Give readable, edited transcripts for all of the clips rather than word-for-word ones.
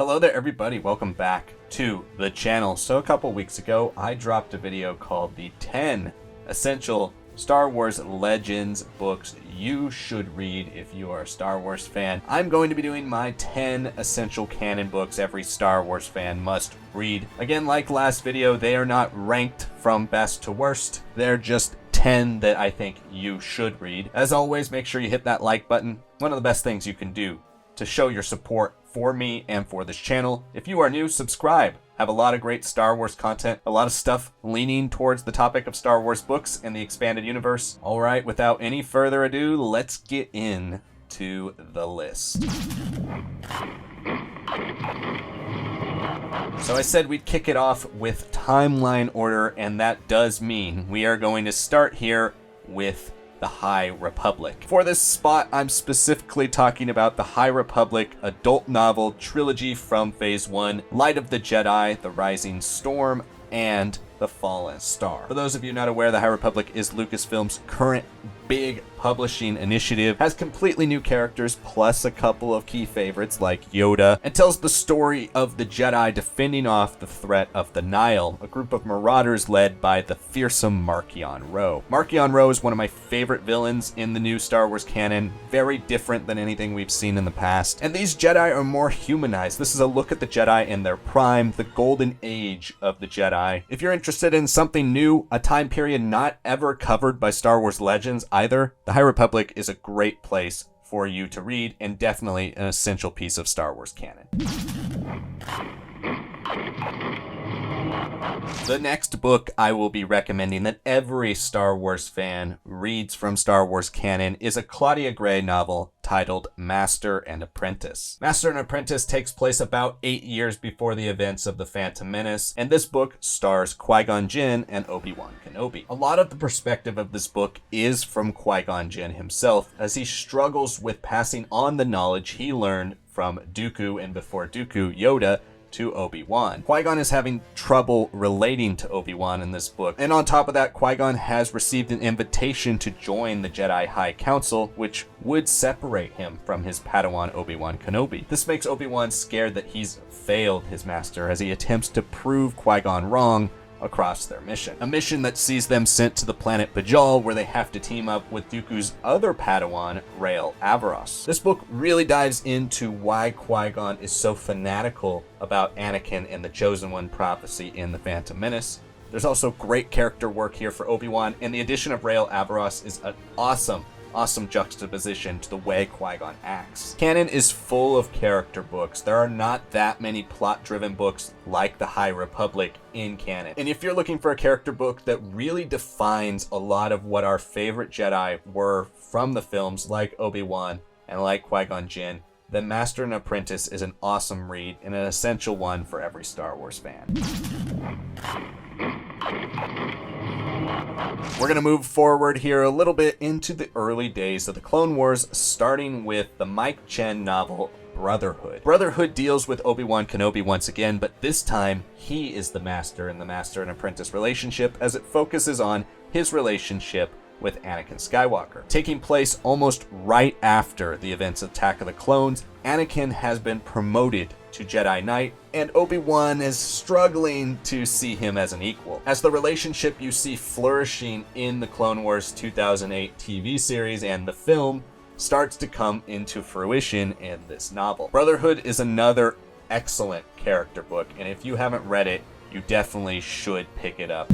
Hello there everybody, welcome back to the channel. So a couple weeks ago, I dropped a video called the 10 essential Star Wars Legends books you should read if you are a Star Wars fan. I'm going to be doing my 10 essential canon books every Star Wars fan must read. Again, like last video, they are not ranked from best to worst. They're just 10 that I think you should read. As always, make sure you hit that like button. One of the best things you can do to show your support for me and for this channel. If you are new, subscribe. Have a lot of great Star Wars content, a lot of stuff leaning towards the topic of Star Wars books and the expanded universe. All right, without any further ado, let's get into the list. So I said we'd kick it off with timeline order, and that does mean we are going to start here with the High Republic. For this spot, I'm specifically talking about the High Republic adult novel trilogy from Phase 1, Light of the Jedi, The Rising Storm, and The Fallen Star. For those of you not aware, the High Republic is Lucasfilm's current big publishing initiative, has completely new characters plus a couple of key favorites like Yoda, and tells the story of the Jedi defending off the threat of the Nihil, a group of marauders led by the fearsome Marchion Ro. Marchion Ro is one of my favorite villains in the new Star Wars canon, very different than anything we've seen in the past, and these Jedi are more humanized. This is a look at the Jedi in their prime, the golden age of the Jedi. If you're interested in something new, a time period not ever covered by Star Wars Legends either, the High Republic is a great place for you to read and definitely an essential piece of Star Wars canon. The next book I will be recommending that every Star Wars fan reads from Star Wars canon is a Claudia Gray novel titled Master and Apprentice. Master and Apprentice takes place about 8 years before the events of The Phantom Menace, and this book stars Qui-Gon Jinn and Obi-Wan Kenobi. A lot of the perspective of this book is from Qui-Gon Jinn himself, as he struggles with passing on the knowledge he learned from Dooku and before Dooku, Yoda, to Obi-Wan. Qui-Gon is having trouble relating to Obi-Wan in this book, and on top of that, Qui-Gon has received an invitation to join the Jedi High Council, which would separate him from his Padawan Obi-Wan Kenobi. This makes Obi-Wan scared that he's failed his master as he attempts to prove Qui-Gon wrong across their mission. A mission that sees them sent to the planet Bajal, where they have to team up with Dooku's other Padawan, Rael Averross. This book really dives into why Qui-Gon is so fanatical about Anakin and the Chosen One prophecy in The Phantom Menace. There's also great character work here for Obi-Wan, and the addition of Rael Averross is an awesome juxtaposition to the way Qui-Gon acts. Canon is full of character books. There are not that many plot-driven books like the High Republic in canon. And if you're looking for a character book that really defines a lot of what our favorite Jedi were from the films, like Obi-Wan and like Qui-Gon Jinn, then Master and Apprentice is an awesome read and an essential one for every Star Wars fan. We're going to move forward here a little bit into the early days of the Clone Wars, starting with the Mike Chen novel, Brotherhood. Brotherhood deals with Obi-Wan Kenobi once again, but this time he is the master in the master and apprentice relationship, as it focuses on his relationship with Anakin Skywalker. Taking place almost right after the events of Attack of the Clones, Anakin has been promoted to Jedi Knight, and Obi-Wan is struggling to see him as an equal. As the relationship you see flourishing in the Clone Wars 2008 TV series and the film starts to come into fruition in this novel. Brotherhood is another excellent character book, and if you haven't read it, you definitely should pick it up.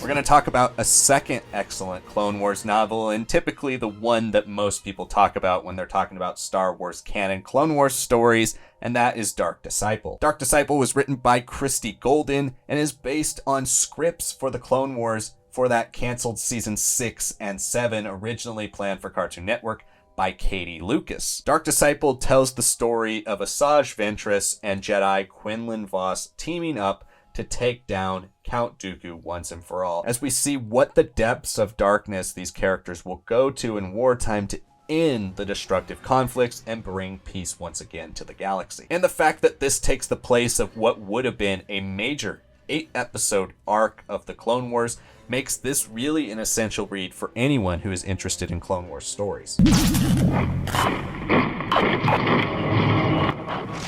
We're going to talk about a second excellent Clone Wars novel, and typically the one that most people talk about when they're talking about Star Wars canon Clone Wars stories, and that is Dark Disciple. Dark Disciple was written by Christy Golden and is based on scripts for the Clone Wars for that canceled season 6 and 7, originally planned for Cartoon Network, by Katie Lucas. Dark Disciple tells the story of Asajj Ventress and Jedi Quinlan Vos teaming up to take down Count Dooku once and for all, as we see what the depths of darkness these characters will go to in wartime to end the destructive conflicts and bring peace once again to the galaxy. And the fact that this takes the place of what would have been a major 8-episode arc of the Clone Wars makes this really an essential read for anyone who is interested in Clone Wars stories.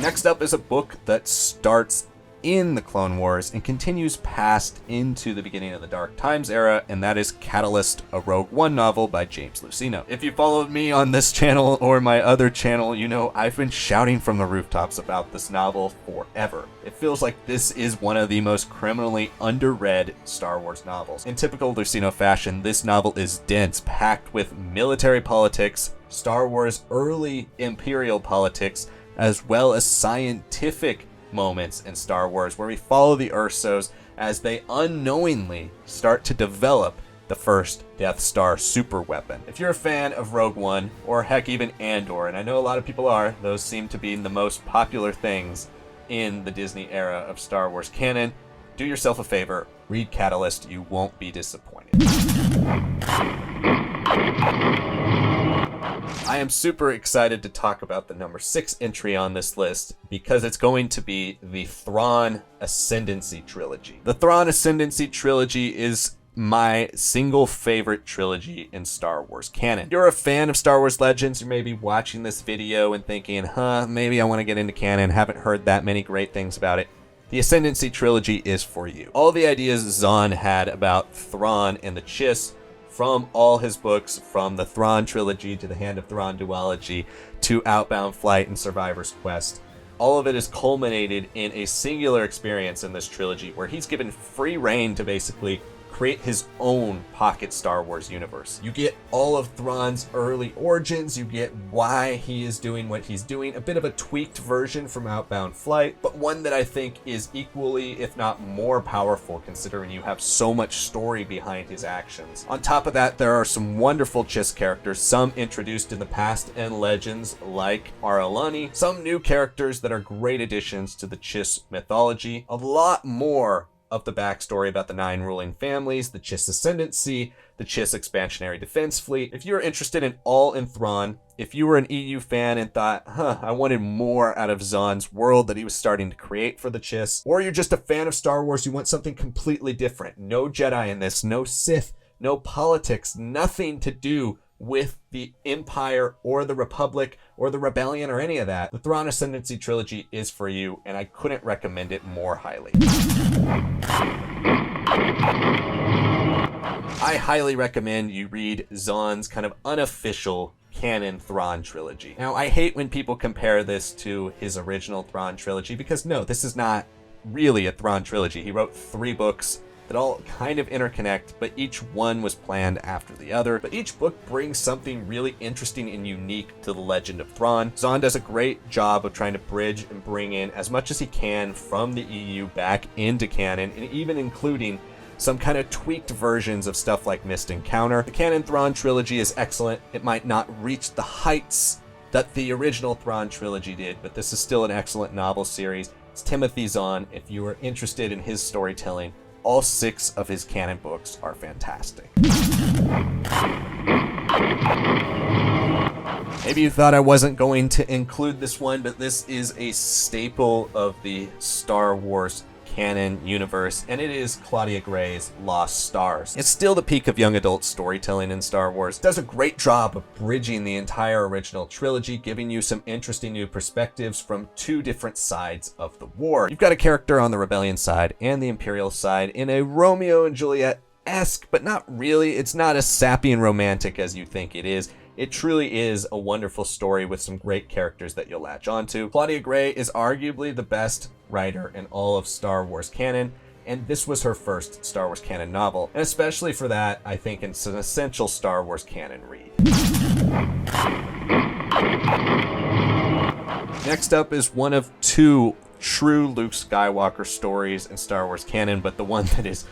Next up is a book that starts in the Clone Wars and continues past into the beginning of the Dark Times era, and that is Catalyst, a Rogue One novel by James Luceno. If you followed me on this channel or my other channel, you know I've been shouting from the rooftops about this novel forever. It feels like this is one of the most criminally underread Star Wars novels. In typical Luceno fashion, this novel is dense, packed with military politics, Star Wars early Imperial politics, as well as scientific moments in Star Wars where we follow the Ursos as they unknowingly start to develop the first Death Star superweapon. If you're a fan of Rogue One, or heck even Andor, and I know a lot of people are, those seem to be the most popular things in the Disney era of Star Wars canon, do yourself a favor, read Catalyst, you won't be disappointed. I am super excited to talk about the number 6 entry on this list because it's going to be the Thrawn Ascendancy trilogy. The Thrawn Ascendancy trilogy is my single favorite trilogy in Star Wars canon. If you're a fan of Star Wars Legends, you may be watching this video and thinking, maybe I want to get into canon, haven't heard that many great things about it. The Ascendancy trilogy is for you. All the ideas Zahn had about Thrawn and the Chiss from all his books, from the Thrawn trilogy to the Hand of Thrawn duology to Outbound Flight and Survivor's Quest, all of it is culminated in a singular experience in this trilogy where he's given free rein to basically create his own pocket Star Wars universe. You get all of Thrawn's early origins, you get why he is doing what he's doing, a bit of a tweaked version from Outbound Flight, but one that I think is equally, if not more powerful, considering you have so much story behind his actions. On top of that, there are some wonderful Chiss characters, some introduced in the past and Legends like Aralani, some new characters that are great additions to the Chiss mythology, a lot more of the backstory about the 9 ruling families, the Chiss Ascendancy, the Chiss Expansionary Defense Fleet. If you're interested in all in Thrawn, if you were an EU fan and thought, I wanted more out of Zahn's world that he was starting to create for the Chiss, or you're just a fan of Star Wars, you want something completely different. No Jedi in this, no Sith, no politics, nothing to do with the Empire or the Republic or the Rebellion or any of that. The Thrawn Ascendancy trilogy is for you, and I couldn't recommend it more highly. I highly recommend you read Zahn's kind of unofficial canon Thrawn trilogy. Now, I hate when people compare this to his original Thrawn trilogy because no, this is not really a Thrawn trilogy. He wrote 3 books that all kind of interconnect, but each one was planned after the other. But each book brings something really interesting and unique to the legend of Thrawn. Zahn does a great job of trying to bridge and bring in as much as he can from the EU back into canon, and even including some kind of tweaked versions of stuff like Mist Encounter. The canon Thrawn trilogy is excellent. It might not reach the heights that the original Thrawn trilogy did, but this is still an excellent novel series. It's Timothy Zahn. If you are interested in his storytelling, all 6 of his canon books are fantastic. Maybe you thought I wasn't going to include this one, but this is a staple of the Star Wars canon universe, and it is Claudia Gray's Lost Stars. It's still the peak of young adult storytelling in Star Wars. It does a great job of bridging the entire original trilogy, giving you some interesting new perspectives from 2 different sides of the war. You've got a character on the Rebellion side and the Imperial side in a Romeo and Juliet-esque, but not really. It's not as sappy and romantic as you think it is. It truly is a wonderful story with some great characters that you'll latch onto. Claudia Gray is arguably the best writer in all of Star Wars canon, and this was her first Star Wars canon novel. And especially for that, I think it's an essential Star Wars canon read. Next up is one of 2 true Luke Skywalker stories in Star Wars canon, but the one that is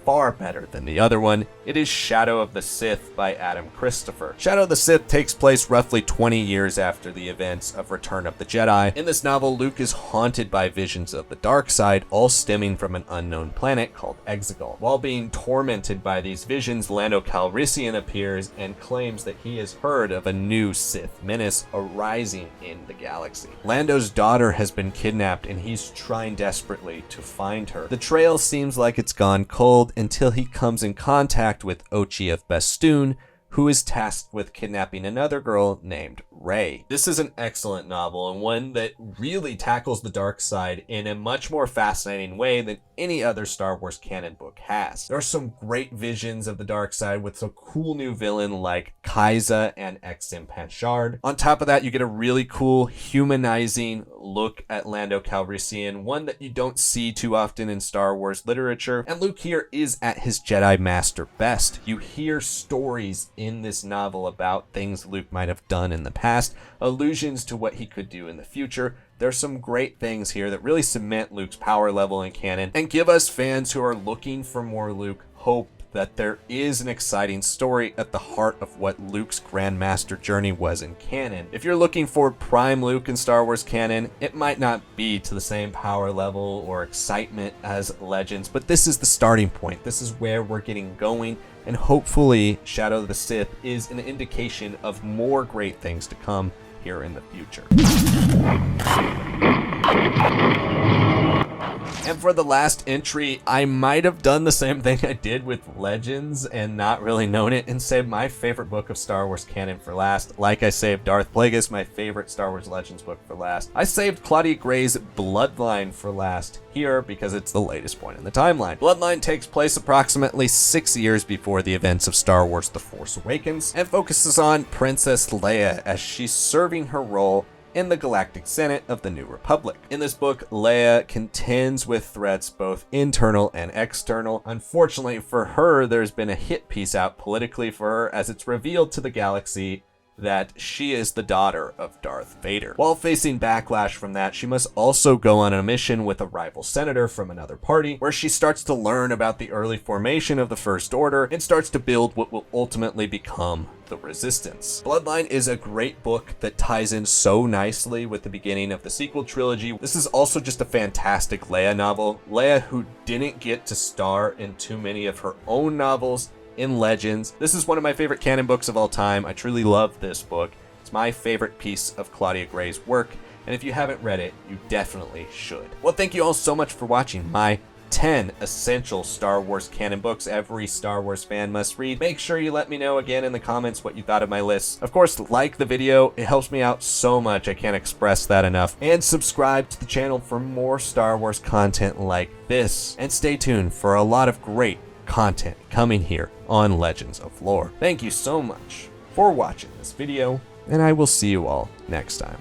far better than the other one. It is Shadow of the Sith by Adam Christopher. Shadow of the Sith takes place roughly 20 years after the events of Return of the Jedi. In this novel, Luke is haunted by visions of the dark side, all stemming from an unknown planet called Exegol. While being tormented by these visions, Lando Calrissian appears and claims that he has heard of a new Sith menace arising in the galaxy. Lando's daughter has been kidnapped and he's trying desperately to find her. The trail seems like it's gone cold until he comes in contact with Ochi of Bestoon, who is tasked with kidnapping another girl named Rey. This is an excellent novel and one that really tackles the dark side in a much more fascinating way than any other Star Wars canon book has. There are some great visions of the dark side with some cool new villain like Kaiza and Exim Panchard. On top of that, you get a really cool humanizing look at Lando Calrissian, one that you don't see too often in Star Wars literature. And Luke here is at his Jedi Master best. You hear stories in this novel about things Luke might have done in the past, allusions to what he could do in the future. There's some great things here that really cement Luke's power level in canon and give us fans who are looking for more Luke hope that there is an exciting story at the heart of what Luke's Grandmaster journey was in canon. If you're looking for prime Luke in Star Wars canon, it might not be to the same power level or excitement as Legends, but this is the starting point. This is where we're getting going, and hopefully Shadow of the Sith is an indication of more great things to come here in the future. And for the last entry, I might have done the same thing I did with Legends and not really known it and saved my favorite book of Star Wars canon for last. Like I saved Darth Plagueis, my favorite Star Wars Legends book, for last. I saved Claudia Gray's Bloodline for last here because it's the latest point in the timeline. Bloodline takes place approximately 6 years before the events of Star Wars The Force Awakens and focuses on Princess Leia as she's serving her role in the Galactic Senate of the New Republic. In this book, Leia contends with threats both internal and external. Unfortunately for her, there's been a hit piece out politically for her as it's revealed to the galaxy that she is the daughter of Darth Vader. While facing backlash from that, she must also go on a mission with a rival senator from another party, where she starts to learn about the early formation of the First Order and starts to build what will ultimately become the Resistance. Bloodline is a great book that ties in so nicely with the beginning of the sequel trilogy. This is also just a fantastic Leia novel. Leia, who didn't get to star in too many of her own novels in Legends. This is one of my favorite canon books of all time. I truly love this book. It's my favorite piece of Claudia Gray's work, and if you haven't read it, you definitely should. Well, thank you all so much for watching my 10 essential Star Wars canon books every Star Wars fan must read. Make sure you let me know again in the comments what you thought of my list. Of course, like the video. It helps me out so much. I can't express that enough. And subscribe to the channel for more Star Wars content like this. And stay tuned for a lot of great content coming here on Legends of Lore. Thank you so much for watching this video, and I will see you all next time.